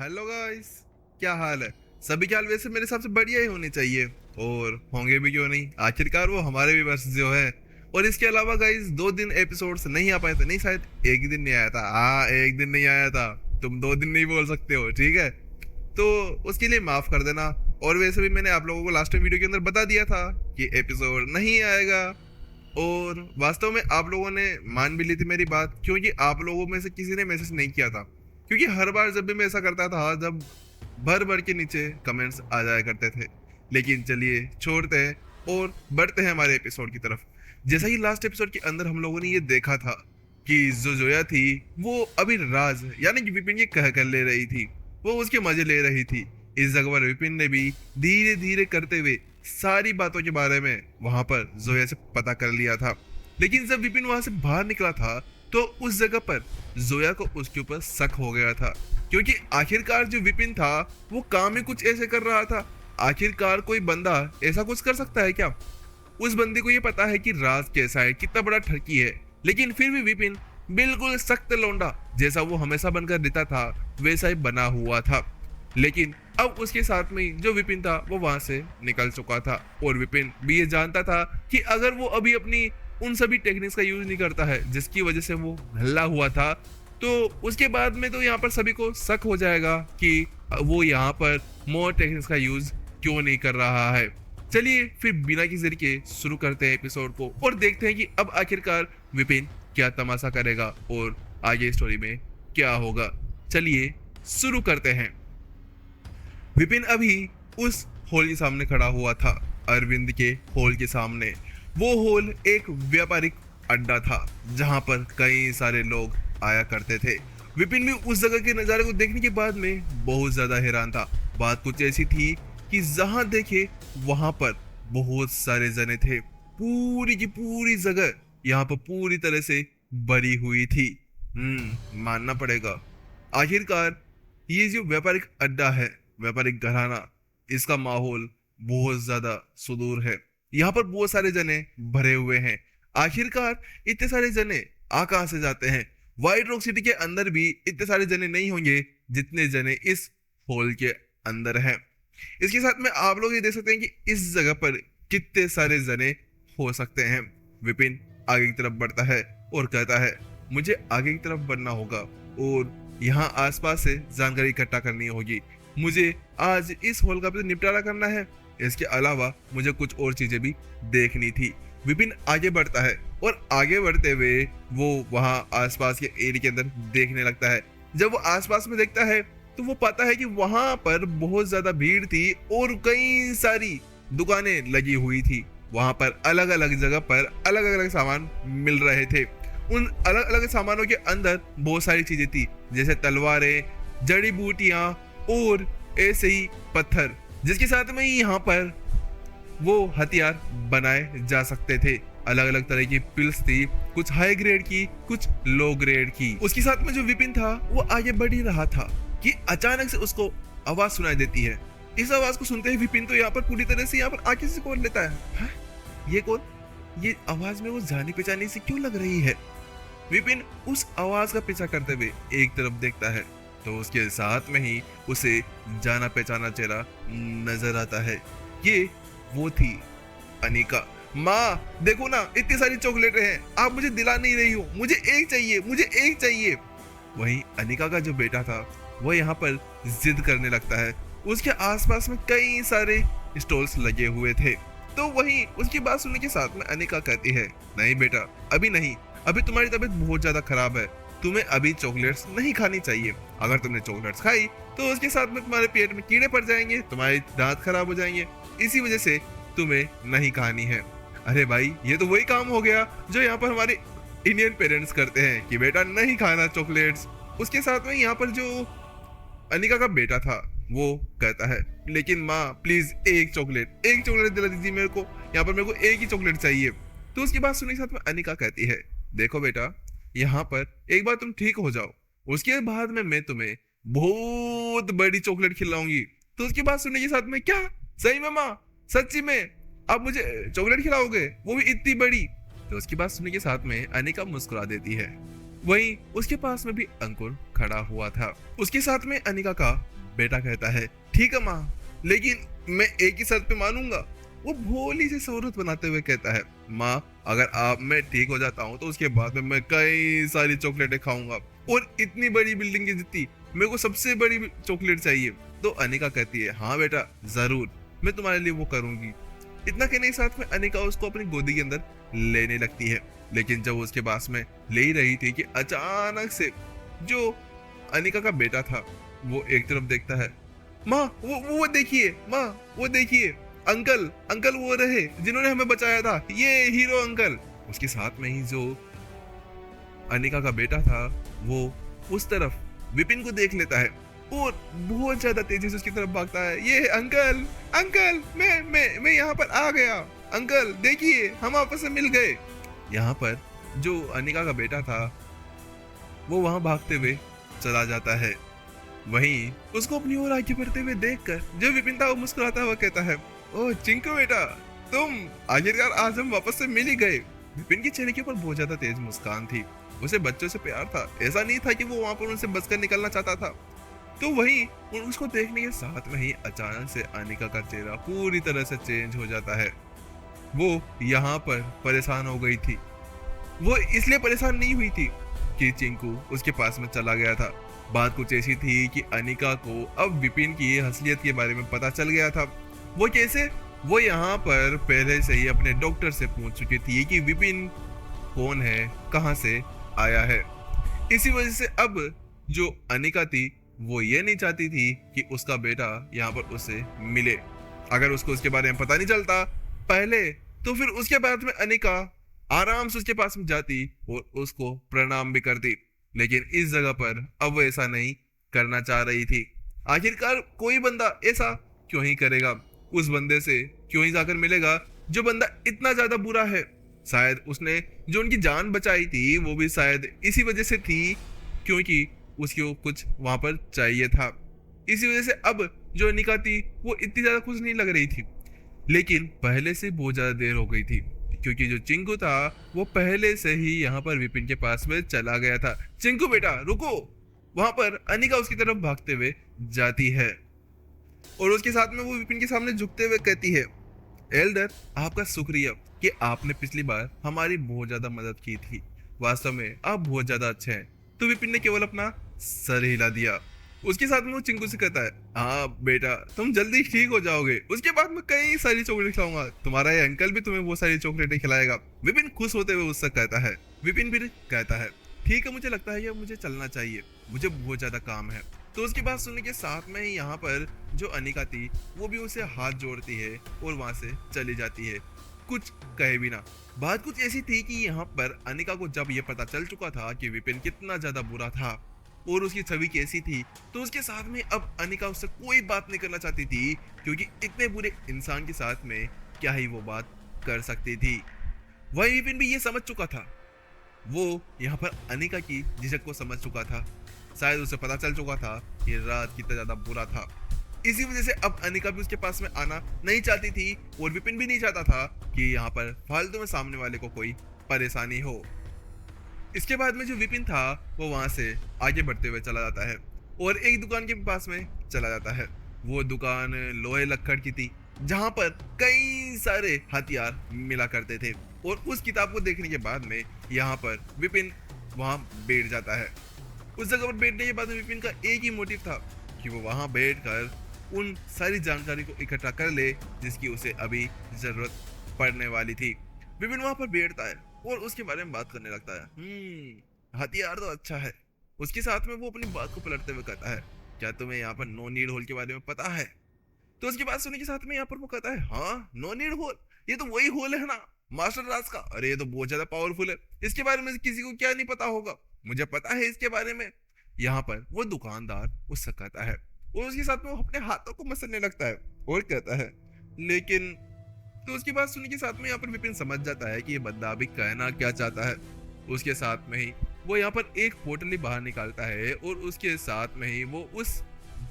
Hello guys, क्या हाल है? सभी के हाल वैसे मेरे हिसाब से बढ़िया ही होने चाहिए, और होंगे भी क्यों नहीं, आखिरकार वो हमारे भी बस जो है। और इसके अलावा गाइस 2 दिन एपिसोड्स नहीं आ पाए थे, नहीं शायद एक ही दिन नहीं आया था। हाँ, एक दिन नहीं आया था। तुम 2 दिन नहीं बोल सकते हो, ठीक है? तो उसके लिए माफ कर देना। और वैसे भी मैंने आप लोगों को लास्ट टाइम वीडियो के अंदर बता दिया था कि एपिसोड नहीं आएगा। और वास्तव में आप लोगों ने मान भी ली थी मेरी बात, क्योंकि आप लोगों में से किसी ने मैसेज नहीं किया था। क्योंकि हर बार जब भी मैं ऐसा करता था, जब भर भर के नीचे कमेंट्स आ जाया करते थे। लेकिन चलिए छोड़ते हैं और बढ़ते हैं हमारे एपिसोड की तरफ। जैसा कि लास्ट एपिसोड के अंदर हम लोगों ने ये देखा था कि जो जोया थी वो अभी राज यानी कि विपिन की कह कर ले रही थी, वो उसके मजे ले रही थी। इस जगह पर विपिन ने भी धीरे धीरे करते हुए सारी बातों के बारे में वहां पर जोया से पता कर लिया था। लेकिन जब विपिन वहां से बाहर निकला था तो उस जगह पर जोया को उसके ऊपर शक हो गया था, क्योंकि आखिरकार जो विपिन था वो काम ही कुछ ऐसे कर रहा था। आखिरकार कोई बंदा ऐसा कुछ कर सकता है क्या? उस बंदे को ये पता है कि राज कैसा है, कितना बड़ा ठगी है, लेकिन फिर भी विपिन बिल्कुल सख्त लौंडा जैसा वो हमेशा बनकर देता था वैसा ही बना हुआ था। लेकिन अब उसके साथ में जो विपिन था वो वहां से निकल चुका था, और विपिन भी ये जानता था कि अगर वो अभी अपनी उन सभी टेक्निक्स का यूज नहीं करता है जिसकी वजह से वो हल्ला हुआ था, तो उसके बाद में तो यहाँ पर सभी को शक हो जाएगा कि वो यहाँ पर मोर टेक्निक्स का यूज क्यों नहीं कर रहा है। चलिए फिर बिना किसी देरी के शुरू करते हैं एपिसोड को और देखते हैं कि अब आखिरकार विपिन क्या तमाशा करेगा और आगे स्टोरी में क्या होगा। चलिए शुरू करते हैं। विपिन अभी उस हॉल के सामने खड़ा हुआ था, अरविंद के हॉल के सामने। वो हॉल एक व्यापारिक अड्डा था जहां पर कई सारे लोग आया करते थे। विपिन भी उस जगह के नज़ारे को देखने के बाद में बहुत ज्यादा हैरान था। बात कुछ ऐसी थी कि जहां देखे वहां पर बहुत सारे जने थे। पूरी की पूरी जगह यहाँ पर पूरी तरह से भरी हुई थी। मानना पड़ेगा, आखिरकार ये जो व्यापारिक अड्डा है, व्यापारिक घराना, इसका माहौल बहुत ज्यादा सुदूर है। यहाँ पर बहुत सारे जने भरे हुए हैं। आखिरकार इतने सारे जने आ कहां से जाते हैं? व्हाइट रॉक सिटी के अंदर भी इतने सारे जने नहीं होंगे जितने जने इस हॉल के अंदर हैं। इसके साथ में आप लोग ये देख सकते हैं कि इस जगह पर कितने सारे जने हो सकते हैं। विपिन आगे की तरफ बढ़ता है और कहता है, मुझे आगे की तरफ बढ़ना होगा और यहाँ आसपास से जानकारी इकट्ठा करनी होगी। मुझे आज इस हॉल का भी निपटारा करना है। इसके अलावा मुझे कुछ और चीजें भी देखनी थी। विपिन आगे बढ़ता है और आगे बढ़ते हुए वो वहां आसपास के एरिया के अंदर देखने लगता है। जब वो आसपास में देखता है तो वो पाता है कि वहां पर बहुत ज्यादा भीड़ थी और कई सारी दुकानें लगी हुई थी। वहां पर अलग अलग जगह पर अलग अलग सामान मिल रहे थे। उन अलग अलग सामानों के अंदर बहुत सारी चीजें थी, जैसे तलवारें, जड़ी बूटियां और ऐसे ही पत्थर, जिसके साथ में यहाँ पर वो हथियार बनाए जा सकते थे। अलग अलग तरह की पिल्स थी, कुछ हाई ग्रेड की, कुछ लो ग्रेड की। उसके साथ में जो विपिन था वो आगे बढ़ ही रहा था कि अचानक से उसको आवाज सुनाई देती है। इस आवाज को सुनते ही विपिन तो यहाँ पर पूरी तरह से यहाँ पर आंखें से खोल लेता है। ये कौन? ये आवाज में वो जानी पहचानी सी क्यों लग रही है? विपिन उस आवाज का पीछा करते हुए एक तरफ देखता है तो उसके साथ में ही उसे जाना पहचाना चेहरा नजर आता है। ये वो थी अनिका। माँ देखो ना, इतनी सारी चॉकलेटें हैं, आप मुझे दिला नहीं रही हो, मुझे एक चाहिए, मुझे एक चाहिए। वहीं अनिका का जो बेटा था वो यहाँ पर जिद करने लगता है। उसके आसपास में कई सारे स्टॉल्स लगे हुए थे। तो वहीं उसकी बात सुनने के साथ में अनिका कहती है, नहीं बेटा, अभी नहीं, अभी तुम्हारी तबीयत बहुत ज्यादा खराब है, तुम्हें अभी चॉकलेट्स नहीं खानी चाहिए। अगर तुमने चॉकलेट्स खाई तो उसके साथ में तुम्हारे पेट में कीड़े पड़ जाएंगे, तुम्हारे दांत खराब हो जाएंगे, इसी वजह से तुम्हें नहीं खानी है। अरे भाई, ये तो वही काम हो गया जो यहाँ पर हमारे इंडियन पेरेंट्स करते हैं कि बेटा नहीं खाना चॉकलेट्स। उसके साथ में यहाँ पर जो अनिका का बेटा था वो कहता है, लेकिन माँ प्लीज एक चॉकलेट दिला दीजिए मेरे को, यहाँ पर मेरे को एक ही चॉकलेट चाहिए। तो उसकी बात सुनने के साथ में अनिका कहती है, देखो बेटा, यहाँ पर एक बार तुम ठीक हो जाओ, उसके बाद में मैं तुम्हें बहुत बड़ी चॉकलेट खिलाऊंगी। तो उसकी बात सुनने के साथ में, क्या सही में माँ, सच्ची में आप मुझे चॉकलेट खिलाओगे, वो भी इतनी बड़ी? तो उसकी बात सुनने के साथ में अनिका मुस्कुरा देती है। वहीं उसके पास में भी अंकुर खड़ा हुआ था। उसके साथ में अनिका का बेटा कहता है, ठीक है माँ, लेकिन मैं एक ही शर्त पे मानूंगा। वो भोली सी सूरत बनाते हुए कहता है, माँ अगर आप मैं ठीक हो जाता हूँ तो उसके बाद में मैं कई सारी चॉकलेटें खाऊंगा, और इतनी बड़ी बिल्डिंग की जितनी मेरे को सबसे बड़ी चॉकलेट चाहिए। तो अनिका कहती है, हाँ बेटा जरूर, मैं तुम्हारे लिए वो करूंगी। इतना कहने के साथ में अनिका उसको अपनी गोदी के अंदर लेने लगती है। लेकिन जब उसके पास में ले ही रही थी कि अचानक से जो अनिका का बेटा था वो एक तरफ देखता है, माँ वो देखिए, माँ वो देखिए, अंकल अंकल वो रहे जिन्होंने हमें बचाया था, ये हीरो अंकल। उसके साथ में ही जो अनिका का बेटा था वो उस तरफ विपिन को देख लेता है और बहुत ज्यादा तेजी से उसकी तरफ भागता है। ये अंकल अंकल मैं यहाँ पर आ गया, अंकल देखिए हम आपस में मिल गए। यहाँ पर जो अनिका का बेटा था वो वहां भागते हुए चला जाता है। वहीं उसको अपनी ओर आगे बढ़ते हुए देखकर जो विपिन था वो मुस्कुराता हुआ कहता है, ओह चिंकू बेटा, तुम आखिरकार आज हम वापस से मिल ही गए। विपिन के चेहरे के ऊपर बहुत ज्यादा तेज मुस्कान थी। उसे बच्चों से प्यार था, ऐसा नहीं था कि वो वहां पर उनसे बचकर निकलना चाहता था। तो वहीं उसको देखने के साथ में ही अचानक से अनिका का चेहरा पूरी तरह से चेंज हो जाता है। वो यहाँ पर परेशान हो गई थी। वो इसलिए परेशान नहीं हुई थी कि चिंकू उसके पास में चला गया था। बात कुछ ऐसी थी कि अनिका को अब विपिन की असलियत के बारे में पता चल गया था। वो कैसे? वो यहाँ पर पहले से ही अपने डॉक्टर से पूछ चुकी थी कि विपिन कौन है, कहाँ से आया है। इसी वजह से अब जो अनिका थी वो ये नहीं चाहती थी कि उसका बेटा यहाँ पर उसे मिले। अगर उसको उसके बारे में पता नहीं चलता पहले तो फिर उसके बाद में अनिका आराम से उसके पास में जाती और उसको प्रणाम भी करती। लेकिन इस जगह पर अब वो ऐसा नहीं करना चाह रही थी। आखिरकार कोई बंदा ऐसा क्यों ही करेगा, उस बंदे से क्यों ही जाकर मिलेगा जो बंदा इतना ज्यादा बुरा है। शायद उसने जो उनकी जान बचाई थी वो भी शायद इसी वजह से थी क्योंकि उसको कुछ वहां पर चाहिए था। इसी वजह से अब जो अनिका थी वो इतनी ज्यादा खुश नहीं लग रही थी। लेकिन पहले से बहुत ज्यादा देर हो गई थी क्योंकि जो चिंकू था वो पहले से ही यहाँ पर विपिन के पास में चला गया था। चिंकू बेटा रुको, वहां पर अनिका उसकी तरफ भागते हुए जाती है और उसके साथ में वो विपिन के सामने झुकते हुए कहती है, एल्डर आपका शुक्रिया कि आपने पिछली बार हमारी बहुत ज्यादा मदद की थी। वास्तव में आप बहुत ज्यादा अच्छे हैं। तो विपिन ने केवल अपना सर हिला दिया। उसके साथ में वो चिंकू से कहता है, हाँ बेटा तुम जल्दी ठीक हो जाओगे, उसके बाद मैं कई सारी चॉकलेट खिलाऊंगा, तुम्हारा ये अंकल भी तुम्हें वो सारी चॉकलेटें खिलाएगा। विपिन खुश होते हुए उससे कहता है। विपिन भी कहता है, ठीक है मुझे लगता है कि मुझे चलना चाहिए, मुझे बहुत ज्यादा काम है। तो उसकी बात सुनने के साथ में ही यहाँ पर जो अनिका थी वो भी उसे हाथ जोड़ती है और वहां से चली जाती है, कुछ कहे बिना। बात कुछ ऐसी थी कि यहाँ पर अनिका को जब ये पता चल चुका था कि विपिन कितना ज्यादा बुरा था और उसकी छवि कैसी थी, तो उसके साथ में अब अनिका उससे कोई बात नहीं करना चाहती थी क्योंकि इतने बुरे इंसान के साथ में क्या ही वो बात कर सकती थी। वही विपिन भी ये समझ चुका था। वो यहाँ पर अनिका की झिझक को समझ चुका था। शायद उसे पता चल चुका था कि राज कितना ज्यादा बुरा था। इसी वजह से अब अनिका भी उसके पास में आना नहीं चाहती थी और विपिन भी नहीं चाहता था कि यहाँ पर फालतू में सामने वाले को कोई परेशानी हो। इसके बाद में जो विपिन था वो वहां से आगे बढ़ते हुए चला जाता है और एक दुकान के पास में चला जाता है। वो दुकान लोहे लक्कड़ की थी जहां पर कई सारे हथियार मिला करते थे और उस किताब को देखने के बाद में यहाँ पर विपिन वहां बैठ जाता है। उस जगह पर बैठने के बाद में विपिन का एक ही मोटिव था कि वो वहां बैठकर उन सारी जानकारी को इकट्ठा कर ले जिसकी उसे अभी जरूरत पड़ने वाली थी। विपिन वहां पर बैठता है और उसके बारे में बात करने लगता है। हथियार तो अच्छा है। उसके साथ में वो अपनी बात को पलटते हुए कहता है, क्या तुम्हें यहाँ पर नो नीड होल के बारे में पता है? तो उसकी बात सुनने के साथ में यहाँ पर वो कहता है, हाँ नो नीड होल, ये तो वही होल है ना मास्टर राज का। अरे ये तो बहुत ज्यादा पावरफुल है, इसके बारे में किसी को क्या नहीं पता होगा, मुझे पता है इसके बारे में। यहाँ पर वो दुकानदार उससे कहता है और उसके साथ में वो अपने हाथों को मसलने लगता है और कहता है, लेकिन तो उसकी बात सुनने के साथ में यहाँ पर विपिन समझ जाता है कि ये बंदा अभी कहना क्या चाहता है। उसके साथ में ही वो यहाँ पर एक पोटली बाहर निकालता है और उसके साथ में ही वो उस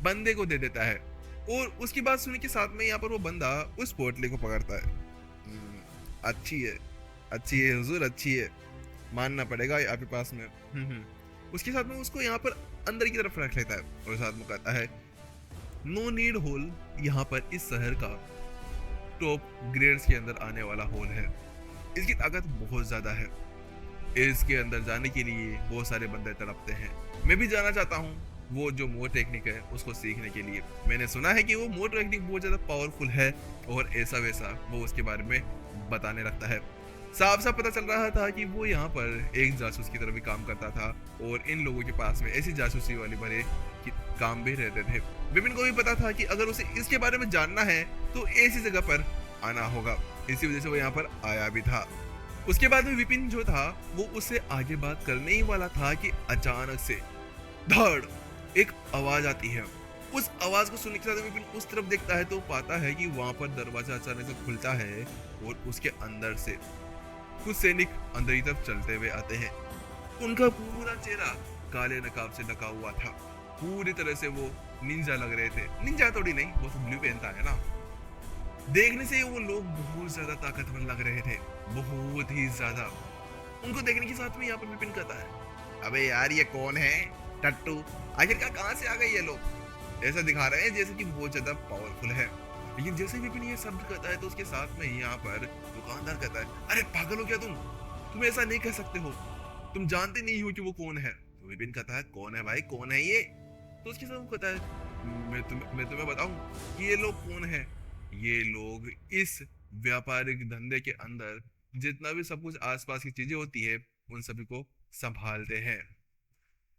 बंदे को दे देता है और उसकी बात सुनने के साथ में यहाँ पर वो बंदा उस पोटली को पकड़ता है। अच्छी है हुजूर, अच्छी है। मानना पड़ेगा आपके पास में। उसके साथ में उसको यहाँ पर अंदर की तरफ रख लेता है और साथ में कहता है नो नीड होल यहाँ पर इस शहर का टॉप ग्रेड्स के अंदर आने वाला होल है। इसकी ताकत बहुत ज्यादा है। इसके अंदर जाने के लिए बहुत सारे बंदे तड़पते हैं। मैं भी जाना चाहता हूँ वो जो मोर टेक्निक है उसको सीखने के लिए। मैंने सुना है कि वो मोर टेक्निक बहुत ज्यादा पावरफुल है और ऐसा वैसा वो उसके बारे में बताने लगता है। साफ साफ पता चल रहा था कि वो यहाँ पर एक जासूस की तरह भी काम करता था और इन लोगों के पास में ऐसी जासूसी वाली भरे काम भी रहते थे। विपिन को भी पता था कि अगर उसे इसके बारे में जानना है तो ऐसी जगह पर आना होगा। इसी वजह से वो यहाँ पर आया भी था। उसके बाद में विपिन जो था वो उससे आगे बात करने ही वाला था कि अचानक से धड़ एक आवाज आती है। उस आवाज को सुनने के साथ विपिन उस तरफ देखता है तो पाता है कि वहां पर दरवाजा अचानक से खुलता है और उसके अंदर से कुछ सैनिक अंदर की तरफ चलते हुए आते हैं। उनका पूरा चेहरा काले नकाब से ढका हुआ था। पूरी तरह से वो निंजा लग रहे थे। निंजा थोड़ी नहीं, वो तो ब्लू पहनता है ना। देखने से वो लोग बहुत ज्यादा ताकतवर लग रहे थे, बहुत ही ज्यादा। उनको देखने के साथ में यहाँ पर विपिन कहता है अबे यार ये कौन है टट्टू, आखिरकार कहाँ से आ गए ये लोग। ऐसा दिखा रहे हैं जैसे कि बहुत ज्यादा पावरफुल है। लेकिन जैसे विपिन ये शब्द कहता है तो उसके साथ में यहाँ पर दुकानदार कहता है अरे पागल हो क्या तुम ऐसा नहीं कह सकते हो, तुम जानते नहीं हो कि वो कौन है। तो विपिन कहता है कौन है भाई, कौन है ये। तो उसके साथ वो कहता है मैं तुम्हें बताऊं कि ये लोग कौन है। ये लोग इस व्यापारिक धंधे के अंदर जितना भी सब कुछ आसपास की चीजें होती है उन सभी को संभालते हैं।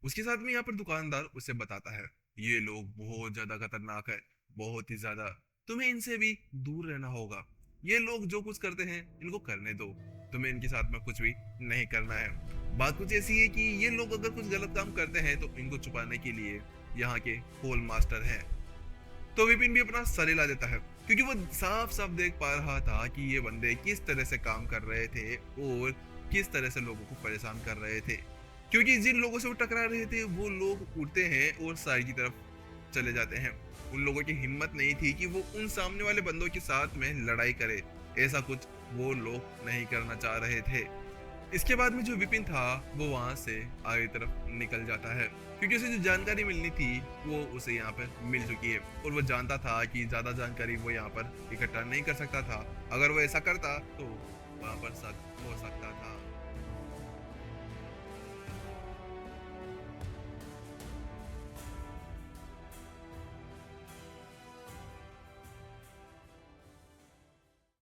उसके साथ में यहाँ पर दुकानदार उसे बताता है ये लोग बहुत ज्यादा खतरनाक है, बहुत ही ज्यादा, तुम्हें इनसे भी दूर रहना होगा। ये लोग जो कुछ करते हैं इनको करने दो, तुम्हें इनके साथ में कुछ भी नहीं करना है। बात कुछ ऐसी है कि ये लोग अगर कुछ गलत काम करते हैं तो इनको छुपाने के लिए यहाँ के होल मास्टर हैं। तो विपिन भी अपना सर हिला देता है क्योंकि वो साफ साफ देख पा रहा था कि ये बंदे किस तरह से काम कर रहे थे और किस तरह से लोगों को परेशान कर रहे थे। क्योंकि जिन लोगों से वो टकरा रहे थे वो लोग उड़ते हैं और साइड की तरफ चले जाते हैं। उन लोगों की हिम्मत नहीं थी कि वो उन सामने वाले बंदों के साथ में लड़ाई करे, ऐसा कुछ वो लोग नहीं करना चाह रहे थे। इसके बाद में जो विपिन था वो वहां से आगे तरफ निकल जाता है क्योंकि उसे जो जानकारी मिलनी थी वो उसे यहाँ पर मिल चुकी है और वो जानता था कि ज्यादा जानकारी वो यहाँ पर इकट्ठा नहीं कर सकता था। अगर वो ऐसा करता तो वहां पर